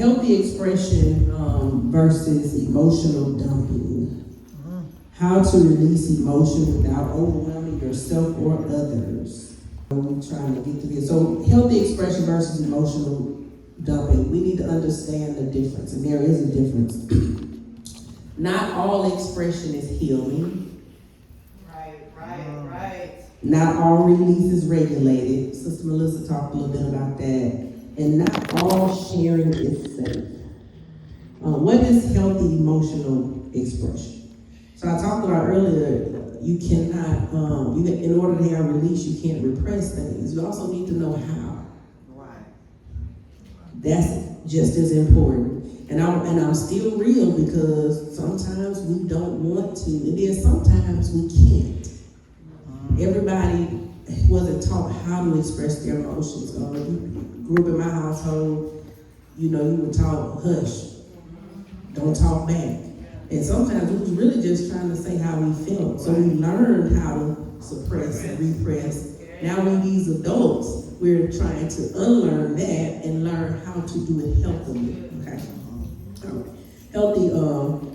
Healthy expression versus emotional dumping. How to release emotion without overwhelming yourself or others. We're trying to get to this. So healthy expression versus emotional dumping. We need to understand the difference, and there is a difference. Not all expression is healing. Right. Not all release is regulated. Sister Melissa talked a little bit about that. And not all sharing is safe. What is healthy emotional expression? So I talked about earlier, you cannot, in order to have release, you can't repress things. You also need to know how. Right. That's just as important. And I'm still real because sometimes we don't want to, and then sometimes we can't. Everybody wasn't taught how to express their emotions. You grew up in my household, you were taught, hush, don't talk back. And sometimes we was really just trying to say how we felt. So we learned how to suppress and repress. Now we're these adults, we're trying to unlearn that and learn how to do it healthily, okay? All right. Healthy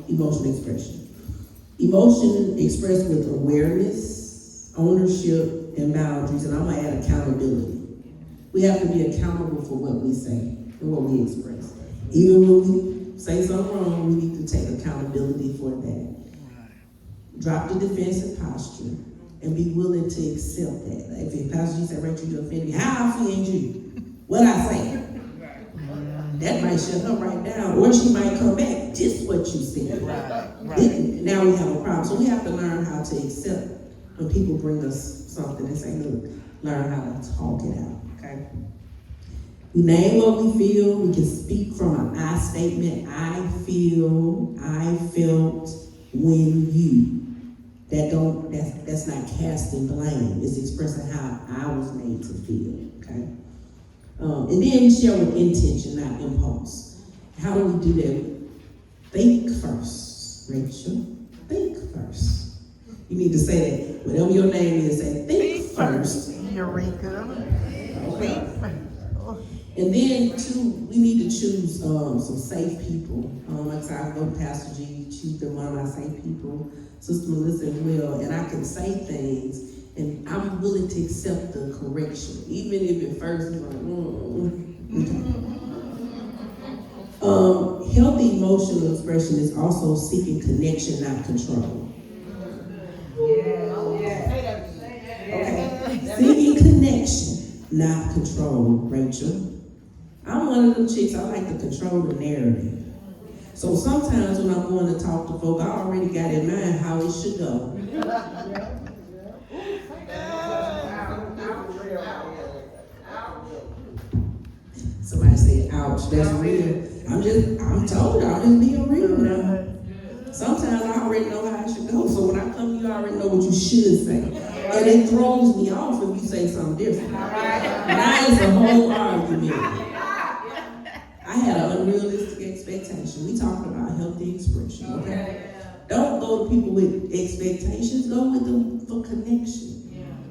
emotional expression. Emotion expressed with awareness, ownership, and boundaries, and I'm gonna add accountability. We have to be accountable for what we say and what we express. Even when we say something wrong, we need to take accountability for that. Drop the defensive posture and be willing to accept that. Like if Pastor G said, Rachel, you offended me, how I offend you? What I say? That might shut her right down, or she might come back, just what you said. Right. Now we have a problem. So we have to learn how to accept when people bring us something and say, look, learn how to talk it out, okay? We name what we feel. We can speak from an I statement. I feel, I felt, when you. That's not casting blame. It's expressing how I was made to feel, okay? And then we share with intention, not impulse. How do we do that? Think first, Rachel. Think first. You need to say that. Whatever your name is, say, think first. Eureka. Okay. And then, too, we need to choose some safe people. Like I said, I go to Pastor G, choose one of my safe people, Sister Melissa as well, and I can say things, and I'm willing to accept the correction, even if at first it's like, Healthy emotional expression is also seeking connection, not control. Okay. Seeking connection, not control, Rachel. I'm one of them chicks, I like to control the narrative. So sometimes when I'm going to talk to folk, I already got in mind how it should go. Somebody said, ouch, that's real. I'm told you, I'm just being real now. Sometimes I already know how it should go. So when I come, you already know what you should say. And it throws me off if you say something different. Now it's a whole argument. I had an unrealistic expectation. We talking about healthy expression, okay? Don't go to people with expectations. Go with them for connection.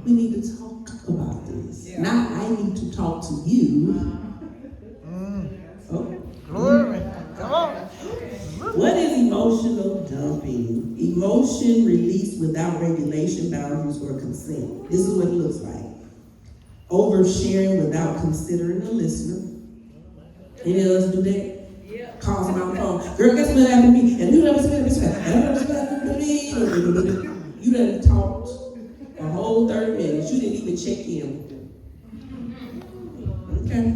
We need to talk about this. Not I need to talk to you. Okay. Glory. Come on. What is emotional dumping? Emotion released without regulation, boundaries, or consent. This is what it looks like. Oversharing without considering the listener. Any of us do that? Yeah. Calls them on the phone. Girl, guess what happened to me? And you never said this. You done talked a whole 30 minutes. You didn't even check in with them. Okay.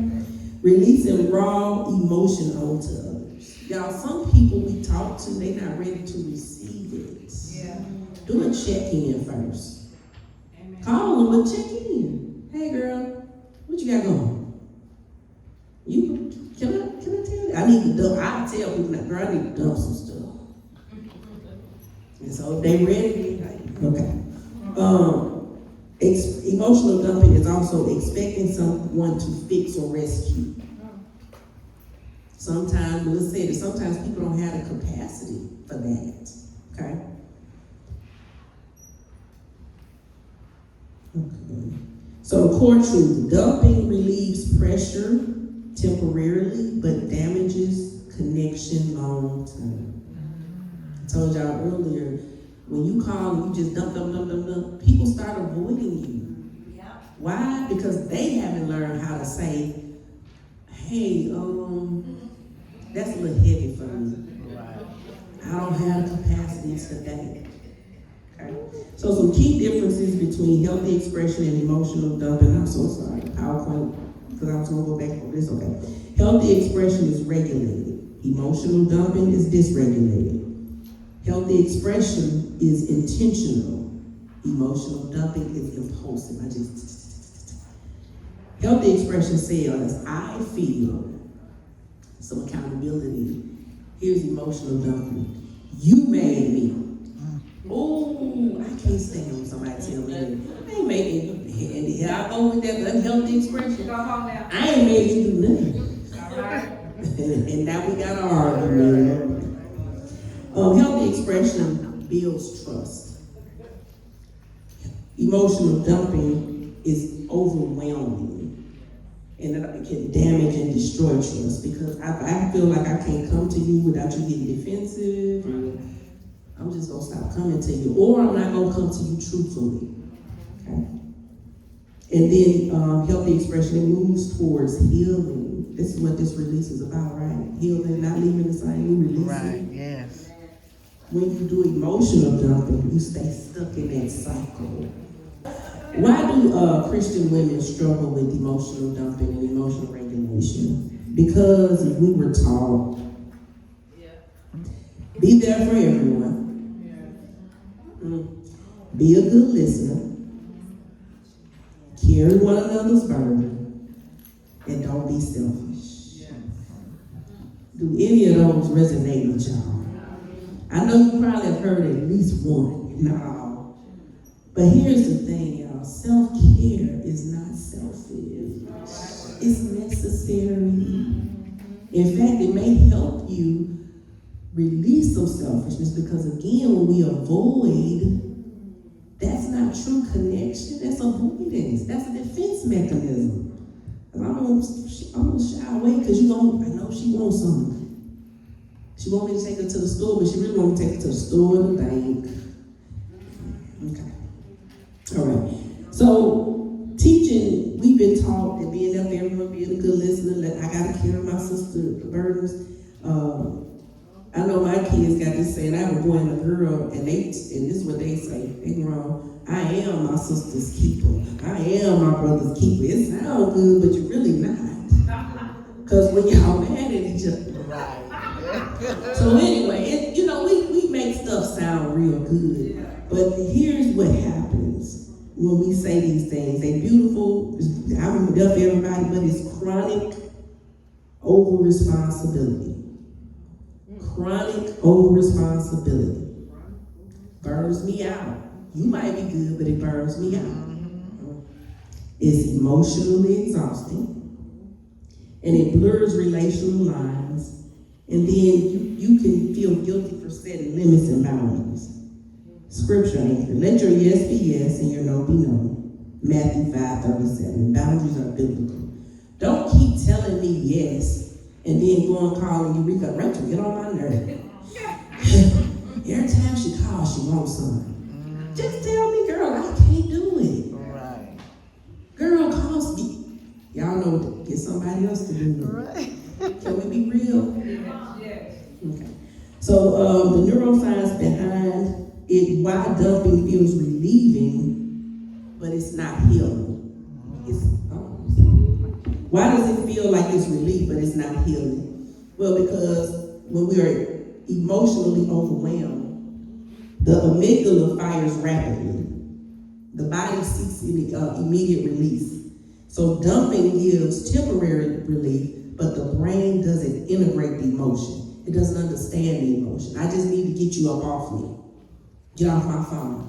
Releasing raw emotion onto others. Y'all, some people we talk to, they're not ready to receive it. Yeah. Do a check-in first. Amen. Call them, but check in. Hey girl, what you got going? Can I tell you? I need to dump. I tell people that, girl, I need to dump some stuff. And so if they ready, okay. Emotional dumping is also expecting someone to fix or rescue. Sometimes, let's say that sometimes people don't have the capacity for that. Okay? Okay. So the core truth, dumping relieves pressure, temporarily, but damages connection long term. I told y'all earlier, when you call and you just dump, people start avoiding you. Yeah. Why? Because they haven't learned how to say, hey, that's a little heavy for me. I don't have the capacity today. Okay? So some key differences between healthy expression and emotional dumping. I'm so sorry, PowerPoint, because I was going to go back over this. Okay. Healthy expression is regulated. Emotional dumping is dysregulated. Healthy expression is intentional. Emotional dumping is impulsive. Healthy expression says, I feel some accountability. Here's emotional dumping. You made me. Oh, I can't stand when somebody tell me that. I ain't making you. And here I go with that unhealthy expression. Go home now. I ain't made you do nothing. All right. And now we got an argument. Healthy expression builds trust. Emotional dumping is overwhelming, and it can damage and destroy trust, because I feel like I can't come to you without you getting defensive, or I'm just gonna stop coming to you, or I'm not gonna come to you truthfully. Okay? And then healthy expression, it moves towards healing. This is what this release is about, right? Healing, not leaving the same, you release Right, it. yes. When you do emotional dumping, you stay stuck in that cycle. Why do Christian women struggle with emotional dumping and emotional regulation? Because we were taught, be there for everyone, be a good listener, carry one another's burden, and don't be selfish. Do any of those resonate with y'all? I know you probably have heard at least one, if not all. But here's the thing, y'all. Self-care is not selfish. It's necessary. In fact, it may help you release some selfishness, because again, when we avoid, that's not true connection. That's avoidance. That's a defense mechanism. I'm gonna shy away because I know she wants something. She want me to take her to the store, but she really want me to take her to the store and the bank. Okay. All right. So, teaching, we've been taught that being there for everyone, being a good listener, that I got to carry my sister's burdens. I know my kids got this saying, I have a boy and a girl, and this is what they say. They grown. I am my sister's keeper. I am my brother's keeper. It sounds good, but you're really not. Because when y'all mad at each other. Right. So anyway, we make stuff sound real good. But here's what happens when we say these things. They beautiful. I'm there for everybody, but it's chronic over-responsibility. Chronic over-responsibility burns me out. You might be good, but it burns me out. It's emotionally exhausting, and it blurs relational lines, and then you can feel guilty for setting limits and boundaries. Scripture anchor: let your yes be yes and your no be no. Matthew 5:37. Boundaries are biblical. Don't keep telling me yes and then go and call Eureka. Rachel, get on my nerve. Every time she calls, she wants something. Just tell me, girl, I can't do it. Right. Girl, call me. Y'all know, get somebody else to do it. Right. Can we be real? Yes. Okay. So the neuroscience behind it, why dumping feels relieving, but it's not healing. Why does it feel like it's relief, but it's not healing? Well, because when we are emotionally overwhelmed, the amygdala fires rapidly. The body seeks immediate release. So dumping gives temporary relief, but the brain doesn't integrate the emotion. It doesn't understand the emotion. I just need to get you up off me. Get off my phone.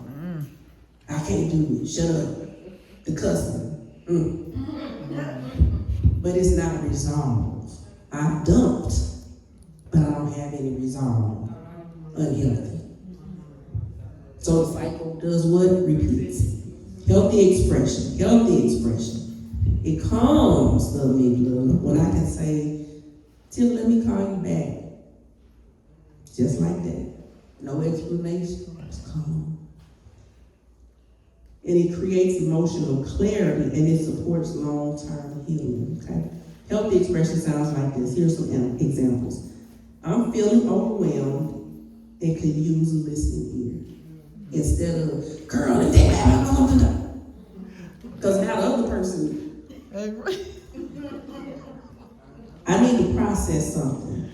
I can't do it. Shut up. The cussing. But it's not resolved. I've dumped, but I don't have any resolve. Unhealthy. So the cycle does what? Repeats. Healthy expression. It calms the amygdala when I can say, Tim, let me call you back. Just like that. No explanation, just calm. And it creates emotional clarity and it supports long-term healing, okay? Healthy expression sounds like this. Here's some examples. I'm feeling overwhelmed and could use a listening ear. Instead of, girl, if they because now the other person, I need to process something.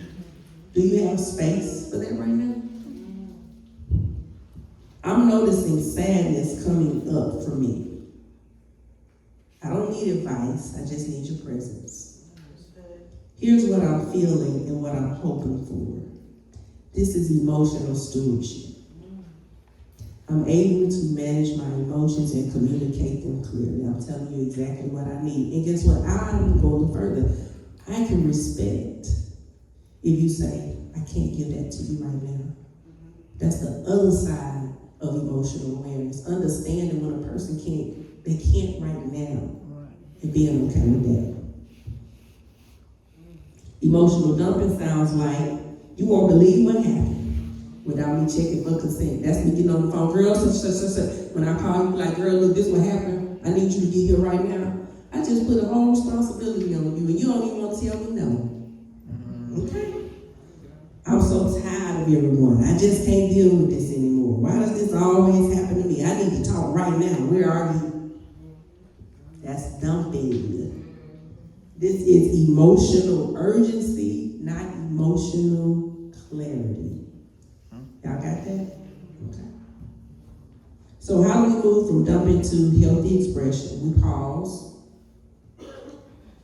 Do you have space for that right now? I'm noticing sadness coming up for me. I don't need advice, I just need your presence. Here's what I'm feeling and what I'm hoping for. This is emotional stewardship. I'm able to manage my emotions and communicate them clearly. I'm telling you exactly what I need. And guess what? I'm going further. I can respect if you say, I can't give that to you right now. That's the other side of emotional awareness. Understanding when a person can't right now, and being okay with that. Emotional dumping sounds like, you won't believe what happened without me checking for consent. That's me getting on the phone. Girl, when I call you, like, girl, look, this what happened. I need you to get here right now. I just put a whole responsibility on you, and you don't even want to tell me no. Okay? I'm so tired of everyone. I just can't deal with this anymore. Why does this always happen to me? I need to talk right now. Where are you? That's dumping. This is emotional urgency, not emotional clarity. Y'all got that? Okay. So how do we move from dumping to healthy expression? We pause.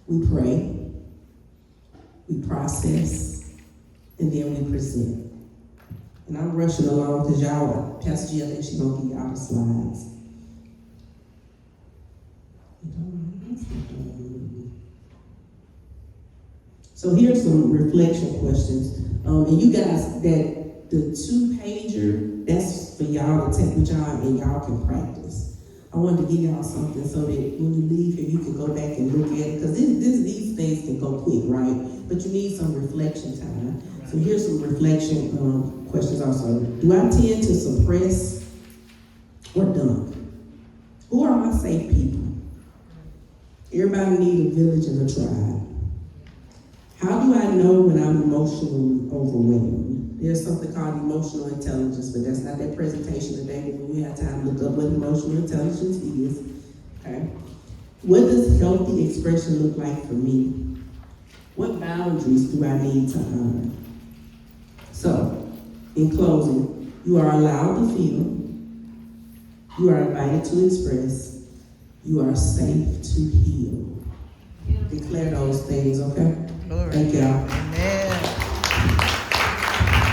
We pray. We process. And then we present. And I'm rushing along because y'all, Pastor G, I think she's going to give y'all the slides. So here's some reflection questions. And you guys, that the 2-pager, that's for y'all to take with y'all and y'all can practice. I wanted to give y'all something so that when you leave here, you can go back and look at it. Because these things can go quick, right? But you need some reflection time. So here's some reflection questions also. Do I tend to suppress or dump? Who are my safe people? Everybody needs a village and a tribe. How do I know when I'm emotionally overwhelmed? There's something called emotional intelligence, but that's not that presentation today. When we have time to look up what emotional intelligence is. Okay. What does healthy expression look like for me? What boundaries do I need to honor? So, in closing, you are allowed to feel. You are invited to express. You are safe to heal. Declare those things, okay? Glory. Thank y'all. Amen.